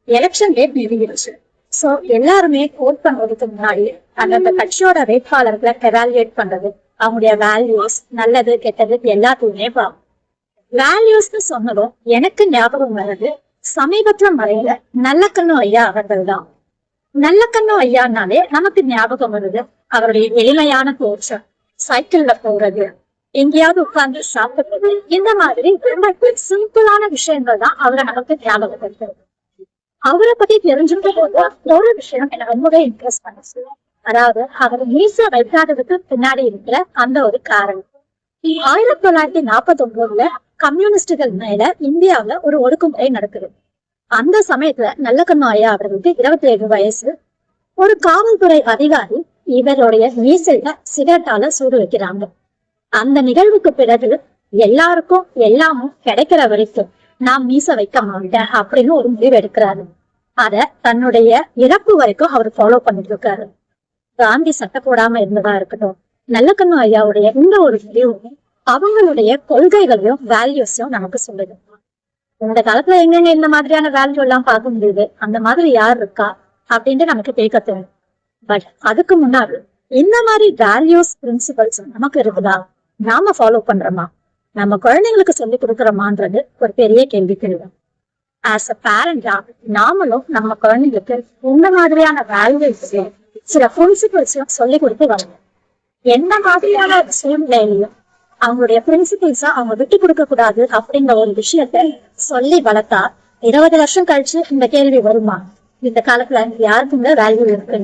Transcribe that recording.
Election date நெருங்கிடுச்சு. So எல்லாருமே vote பண்றதுக்கு முன்னாடி அந்த கட்சியோட வேட்பாளர்களை எவாலுவேட் பண்றது, அவங்களுடைய வேல்யூஸ், நல்லது கெட்டது எல்லாத்தையுமே பார்க்கும். வேல்யூஸ்ன்னு சொன்னதும் எனக்கு ஞாபகம் வர்றது சமீபத்துல மறைந்த நல்லக்கண்ணு ஐயா அவர்கள் தான். நல்லக்கண்ணு ஐயானாலே நமக்கு ஞாபகம் வருது அவருடைய எளிமையான தோற்றம், சைக்கிள்ல போறது, எங்கேயாவது உட்கார்ந்து சாப்பிடுறது, இந்த மாதிரி ரொம்ப சிம்பிளான விஷயங்கள் தான் அவரை நமக்கு ஞாபகப்படுத்துறது. அவரை பத்தி தெரிஞ்சுக்க போது ஒரு விஷயம் என்ன ரொம்பவே இன்ட்ரெஸ்ட் பண்ணுச்சு. அதாவது அவர் மீச வைக்காததுக்கு பின்னாடி இருக்கிற அந்த ஒரு காரணம். 1949 கம்யூனிஸ்டுகள் மேல இந்தியாவில ஒரு ஒடுக்குமுறை நடக்குது. அந்த சமயத்துல நல்லக்கண்ணு ஐயா அவர்களுக்கு 27 வயசு. ஒரு காவல்துறை அதிகாரி இவருடைய மீசையில சிகரெட்டால சூடு வைக்கிறாங்க. அந்த நிகழ்வுக்கு பிறகு எல்லாருக்கும் எல்லாமும் கிடைக்கிற வரைக்கும் நான் மீச வைக்க மாட்டேன் அப்படின்னு ஒரு முடிவு எடுக்கிறாரு. அத தன்னுடைய இறப்பு வரைக்கும் அவர் ஃபாலோ பண்ணிட்டு இருக்காரு. காந்தி சட்டை போடாம இருந்ததா இருக்கட்டும், நல்லக்கண்ணு ஐயாவுடைய இந்த ஒரு முடிவும் அவங்களுடைய கொள்கைகளையும் வேல்யூஸையும் நமக்கு சொல்லுது. இந்த காலத்துல எங்கெங்க இந்த மாதிரியான வேல்யூ எல்லாம் பார்க்க முடியுது, அந்த மாதிரி யார் இருக்கா அப்படின்ட்டு நமக்கு கேட்க தோணும். பட் அதுக்கு முன்னாடி இந்த மாதிரி வேல்யூஸ் பிரின்சிபல்ஸ் நமக்கு இருக்குதா, நாம ஃபாலோ பண்றோமா, நம்ம குழந்தைங்களுக்கு சொல்லி கொடுக்குறோமான்றது ஒரு பெரிய கேள்விக்குறி. ஆஸ் அ பேரண்டா நாமளும் நம்ம குழந்தைங்களுக்கு இந்த மாதிரியான வேல்யூஸ் சில பிரின்சிபல்ஸையும் சொல்லி கொடுத்து வரணும். எந்த மாதிரியான சூழ்நிலையிலையும் அவங்களுடைய பிரின்சிபல்ஸா அவங்க விட்டு கொடுக்க கூடாது அப்படிங்கிற ஒரு விஷயத்த சொல்லி வளர்த்தா 20 வருஷம் கழிச்சு இந்த கேள்வி வருமா, இந்த காலத்துல யாருக்குமே வேல்யூ இருக்கு?